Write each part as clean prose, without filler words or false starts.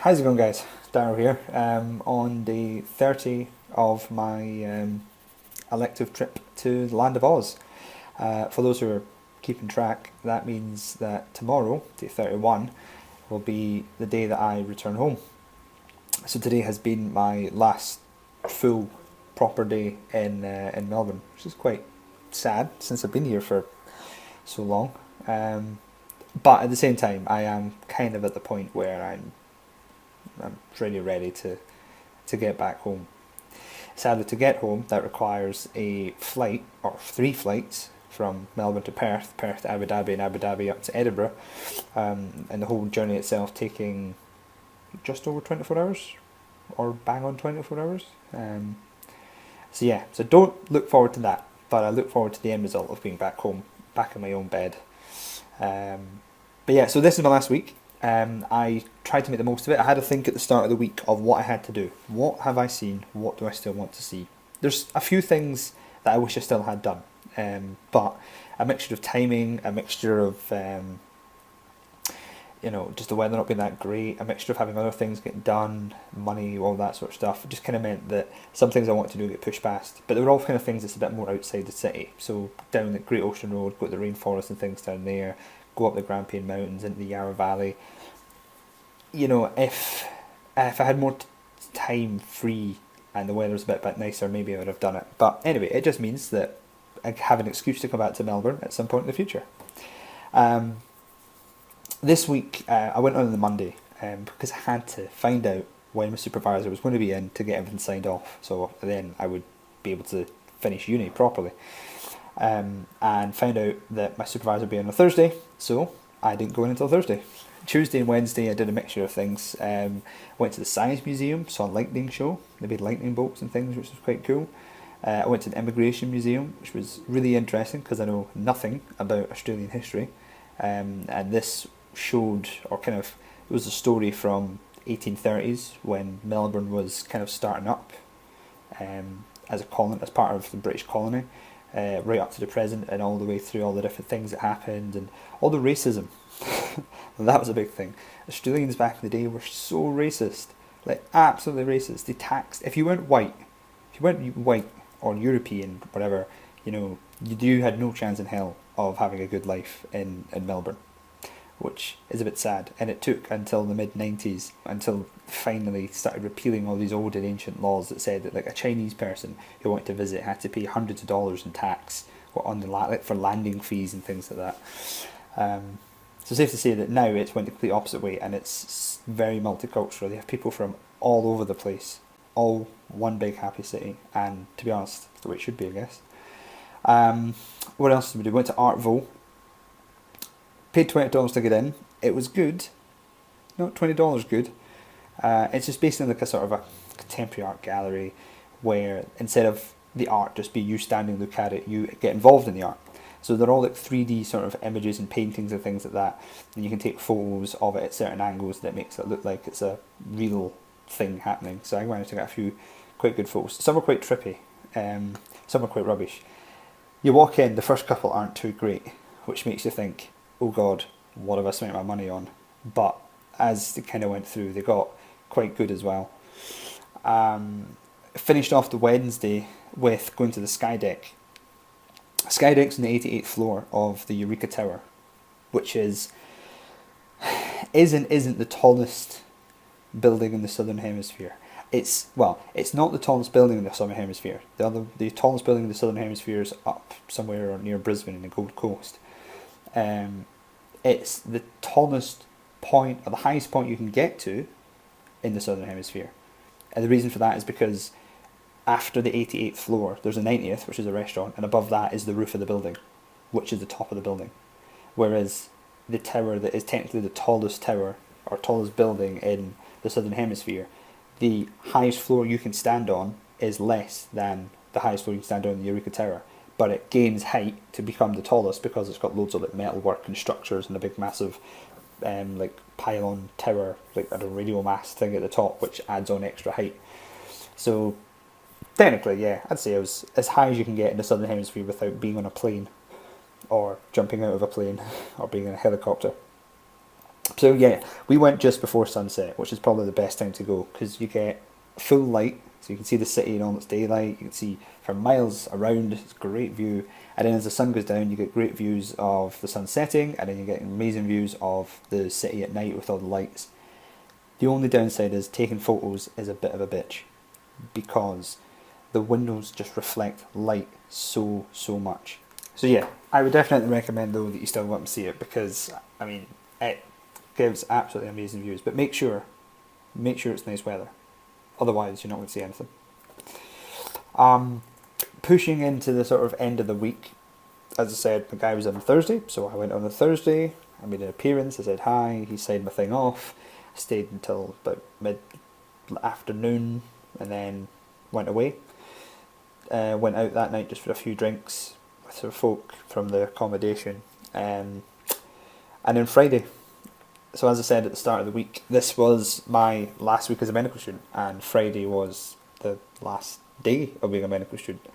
How's it going, guys? Daryl here. On day 30 of my elective trip to the land of Oz. For those who are keeping track, that means that tomorrow, day 31, will be the day that I return home. So today has been my last full proper day in Melbourne, which is quite sad since I've been here for so long. But at the same time, I am kind of at the point where I'm really ready to get back home. Sadly, to get home, that requires a flight, or 3 flights, from Melbourne to Perth, Perth to Abu Dhabi, and Abu Dhabi up to Edinburgh, and the whole journey itself taking just over 24 hours, or bang on 24 hours. So don't look forward to that, but I look forward to the end result of being back home, back in my own bed. So this is my last week. I tried to make the most of it. I had to think at the start of the week of what I had to do. What have I seen? What do I still want to see? There's a few things that I wish I still had done, but a mixture of timing, a mixture of just the weather not being that great, a mixture of having other things getting done, money, all that sort of stuff. It just kind of meant that some things I wanted to do get pushed past, but they were all kind of things that's a bit more outside the city. So down the Great Ocean Road, go to the rainforest and things down there, go up the Grampian Mountains into the Yarra Valley. If I had more time free and the weather was a bit nicer, maybe I would have done it. But anyway, it just means that I have an excuse to come back to Melbourne at some point in the future. This week, I went on the Monday because I had to find out when my supervisor was going to be in to get everything signed off, so then I would be able to finish uni properly. And found out that my supervisor would be on a Thursday, so I didn't go in until Thursday. Tuesday and Wednesday I did a mixture of things. Went to the Science Museum, saw a lightning show. They made lightning bolts and things, which was quite cool. I went to the Immigration Museum, which was really interesting because I know nothing about Australian history. And this showed, it was a story from 1830s when Melbourne was kind of starting up as part of the British colony. Right up to the present and all the way through all the different things that happened and all the racism. That was a big thing. Australians back in the day were so racist, like absolutely racist. They taxed, if you weren't white or European, whatever, you had no chance in hell of having a good life in Melbourne, which is a bit sad. And it took until the mid-90s until finally started repealing all these old and ancient laws that said that like a Chinese person who wanted to visit had to pay hundreds of dollars in tax or on the for landing fees and things like that. So safe to say that now it's went the complete opposite way, and it's very multicultural. They have people from all over the place, all one big happy city, and to be honest, the way it should be, I guess. What else did we do? Went to Artville. Paid $20 to get in. It was good. Not $20 good. It's just basically like a sort of a contemporary art gallery where instead of the art just be you standing look at it, you get involved in the art. So they're all like 3D sort of images and paintings and things like that. And you can take photos of it at certain angles that makes it look like it's a real thing happening. So I managed to get a few quite good photos. Some were quite trippy. Some were quite rubbish. You walk in, the first couple aren't too great, which makes you think, oh God, what have I spent my money on? But as they kind of went through, they got quite good as well. Finished off the Wednesday with going to the Sky Deck. Sky Deck's on the 88th floor of the Eureka Tower, which is and isn't the tallest building in the Southern Hemisphere. It's not the tallest building in the Southern Hemisphere. The tallest building in the Southern Hemisphere is up somewhere near Brisbane in the Gold Coast. It's the tallest point, or the highest point you can get to in the Southern Hemisphere. And the reason for that is because after the 88th floor, there's a 90th, which is a restaurant, and above that is the roof of the building, which is the top of the building. Whereas the tower that is technically the tallest tower, or tallest building in the Southern Hemisphere, the highest floor you can stand on is less than the highest floor you can stand on in the Eureka Tower. But it gains height to become the tallest because it's got loads of like metalwork and structures and a big massive pylon tower, like a radio mast thing at the top, which adds on extra height. So technically, yeah, I'd say it was as high as you can get in the Southern Hemisphere without being on a plane or jumping out of a plane or being in a helicopter. So yeah, we went just before sunset, which is probably the best time to go because you get full light, so you can see the city in all its daylight. You can see for miles around. It's a great view. And then as the sun goes down, you get great views of the sun setting, and then you get amazing views of the city at night with all the lights. The only downside is taking photos is a bit of a bitch because the windows just reflect light so much. So yeah, I would definitely recommend though that you still go up and see it because I mean it gives absolutely amazing views. But make sure it's nice weather. Otherwise, you're not going to see anything. Pushing into the sort of end of the week, as I said, the guy was on Thursday, so I went on a Thursday. I made an appearance. I said hi. He signed my thing off. I stayed until about mid-afternoon, and then went away. Went out that night just for a few drinks with some folk from the accommodation. And then Friday. So as I said at the start of the week, this was my last week as a medical student, and Friday was the last day of being a medical student.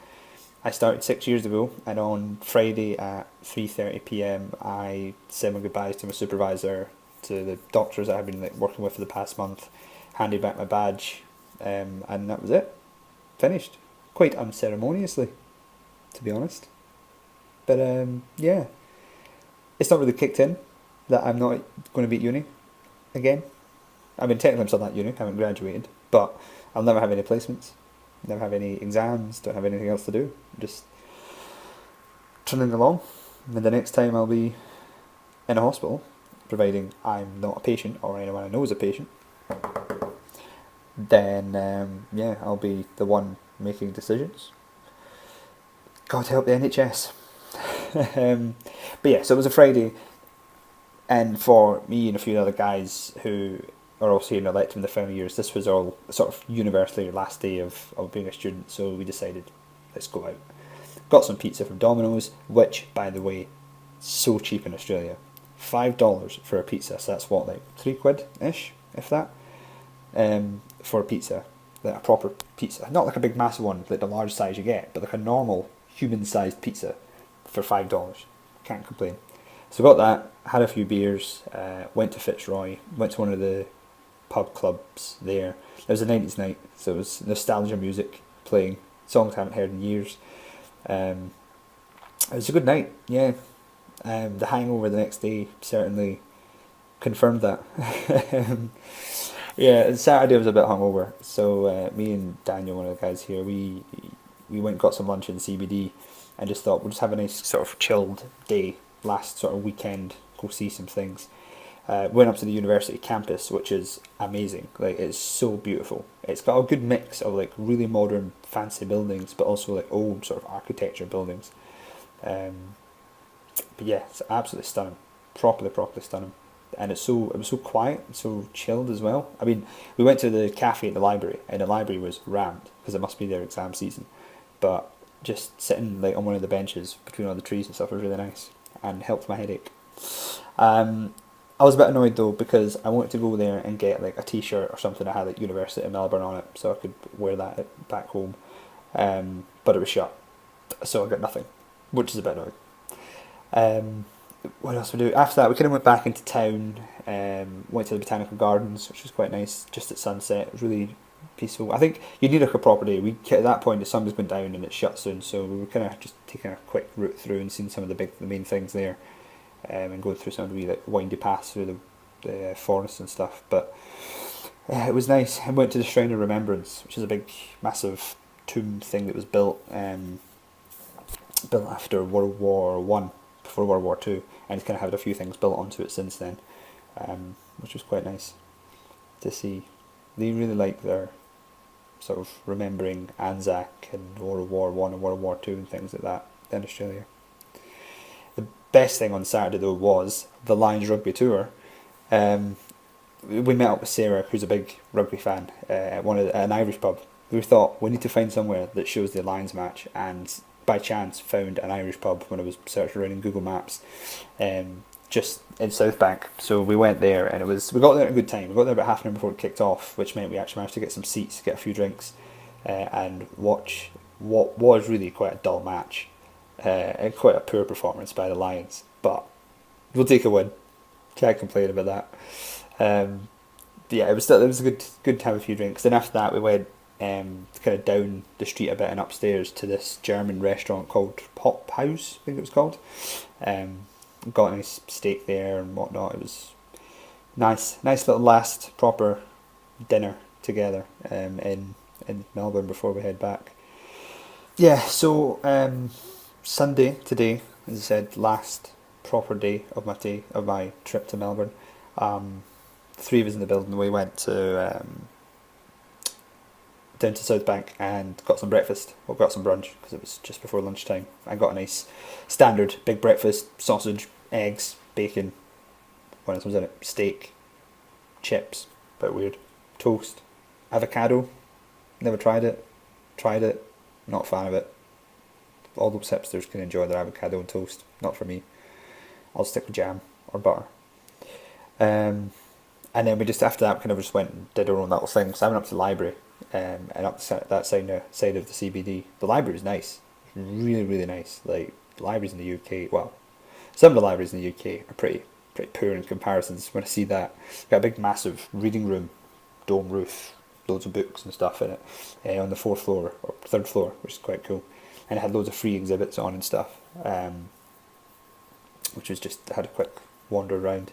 I started 6 years ago, and on Friday at 3:30 p.m. I said my goodbyes to my supervisor, to the doctors that I've been working with for the past month, handed back my badge, and that was it. Finished. Quite unceremoniously, to be honest. But yeah, it's not really kicked in that I'm not going to be at uni again. I mean, technically I'm still not at uni, I haven't graduated, but I'll never have any placements, never have any exams, don't have anything else to do. I'm just trundling along. And the next time I'll be in a hospital, providing I'm not a patient or anyone I know is a patient, then yeah, I'll be the one making decisions. God help the NHS. But yeah, so it was a Friday, and for me and a few other guys who are also here in elective in the final years, this was all sort of universally last day of being a student, so we decided, let's go out. Got some pizza from Domino's, which, by the way, so cheap in Australia. $5 for a pizza, so that's what, like £3-ish, if that, for a pizza. Like a proper pizza. Not like a big massive one, like the large size you get, but like a normal human-sized pizza for $5. Can't complain. So got that, had a few beers, went to Fitzroy, went to one of the pub clubs there. It was a 90s night, so it was nostalgia music playing, songs I haven't heard in years. It was a good night, yeah. The hangover the next day certainly confirmed that. Yeah, Saturday was a bit hungover, so me and Daniel, one of the guys here, we went and got some lunch in CBD and just thought we'll just have a nice sort of chilled day, last sort of weekend, go see some things. Went up to the university campus, which is amazing. Like, it's so beautiful. It's got a good mix of like really modern, fancy buildings, but also like old sort of architecture buildings. But yeah, it's absolutely stunning, properly stunning. And it was so quiet and so chilled as well. I mean, we went to the cafe at the library, and the library was rammed because it must be their exam season. But just sitting like on one of the benches between all the trees and stuff was really nice and helped my headache. I was a bit annoyed though because I wanted to go there and get like a T-shirt or something that had like University of Melbourne on it, so I could wear that back home. But it was shut, so I got nothing, which is a bit annoying. What else we do? After that, we kind of went back into town, went to the Botanical Gardens, which was quite nice, just at sunset. It was really peaceful. I think you need like a proper day. At that point, the sun was going down and it shut soon, so we were kind of just taking a quick route through and seeing some of the main things there, and going through some of the wee, like, windy paths through the forests and stuff. But it was nice. I went to the Shrine of Remembrance, which is a big, massive tomb thing that was built after World War One, before World War Two, and it's kind of had a few things built onto it since then, which was quite nice to see. They really like their sort of remembering Anzac and World War One and World War Two and things like that in Australia. The best thing on Saturday though was the Lions rugby tour. We met up with Sarah, who's a big rugby fan, at an Irish pub. We thought we need to find somewhere that shows the Lions match, and by chance found an Irish pub when I was searching around in Google Maps, just in South Bank. So we went there, and we got there at a good time. We got there about half an hour before it kicked off, which meant we actually managed to get some seats, get a few drinks, and watch what was really quite a dull match, and quite a poor performance by the Lions. But we'll take a win. Can't complain about that. Yeah, it was good to have a few drinks. Then after that, we went kind of down the street a bit and upstairs to this German restaurant called Pop House, I think it was called. Um, got a nice steak there and whatnot. It was nice little last proper dinner together in Melbourne before we head back. Yeah, so Sunday today, as I said, last proper day of my trip to Melbourne. The three of us in the building. We went to down to South Bank and got some breakfast. Well, got some brunch because it was just before lunchtime. I got a nice standard big breakfast: sausage, eggs, bacon. What else was in it? Steak, chips. Bit weird. Toast, avocado. Never tried it. Tried it. Not a fan of it. All those hipsters can enjoy their avocado and toast. Not for me. I'll stick with jam or butter. And then we just after that kind of just went and did our own little thing. So I went up to the library and up that side of the CBD. The library is nice, really really nice. Like libraries in the UK, well, some of the libraries in the UK are pretty poor in comparisons. When I see that, got a big massive reading room, dome roof, loads of books and stuff in it on the fourth floor or third floor, which is quite cool. And it had loads of free exhibits on and stuff, which was just had a quick wander around.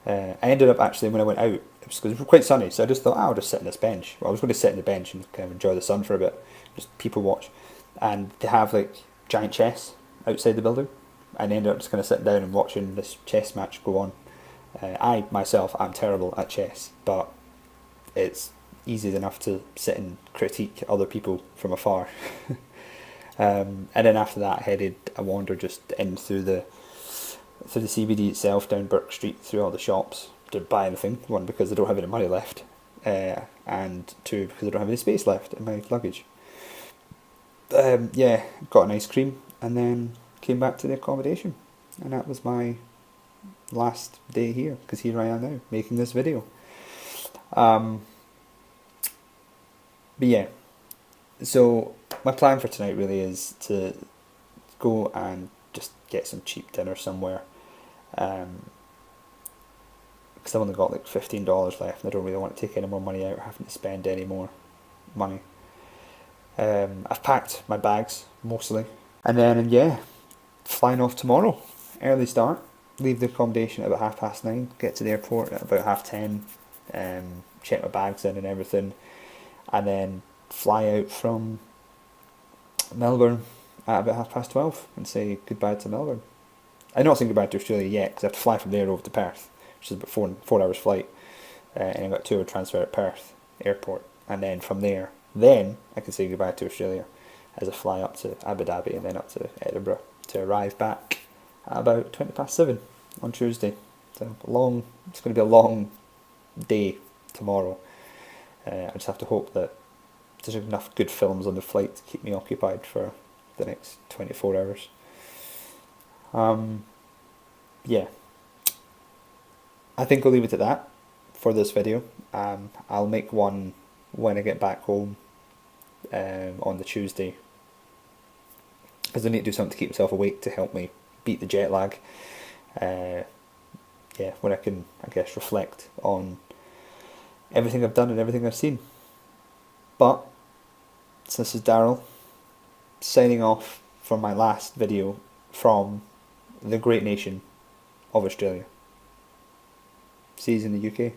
I ended up actually when I went out, it was quite sunny, so I just thought I'll just sit on this bench. Well, I was going to sit on the bench and kind of enjoy the sun for a bit, just people watch. And they have like giant chess outside the building, and I ended up just kind of sitting down and watching this chess match go on. I myself am terrible at chess, but it's easy enough to sit and critique other people from afar. And then after that, I wandered just in through the CBD itself, down Burke Street, through all the shops. Didn't buy anything. One, because I don't have any money left, and two, because I don't have any space left in my luggage. Yeah, got an ice cream and then came back to the accommodation, and that was my last day here, because here I am now making this video. But yeah, so my plan for tonight really is to go and just get some cheap dinner somewhere, because I've only got like $15 left and I don't really want to take any more money out or having to spend any more money. I've packed my bags mostly, and then yeah, flying off tomorrow. Early start, leave the accommodation at about 9:30, get to the airport at about 10:30, check my bags in and everything, and then fly out from Melbourne at about 12:30 and say goodbye to Melbourne. I'm not saying goodbye to Australia yet, because I have to fly from there over to Perth, which is about 4 hours flight, and I've got a 2 hour transfer at Perth airport, and then from there, then I can say goodbye to Australia as I fly up to Abu Dhabi and then up to Edinburgh to arrive back at about 7:20 on Tuesday. So it's going to be a long day tomorrow. I just have to hope that there's enough good films on the flight to keep me occupied for the next 24 hours. Yeah, I think I'll leave it at that for this video. I'll make one when I get back home on the Tuesday, because I need to do something to keep myself awake to help me beat the jet lag. Yeah, when I can, I guess, reflect on everything I've done and everything I've seen. But so this is Daryl signing off from my last video from the great nation of Australia. See you in the UK.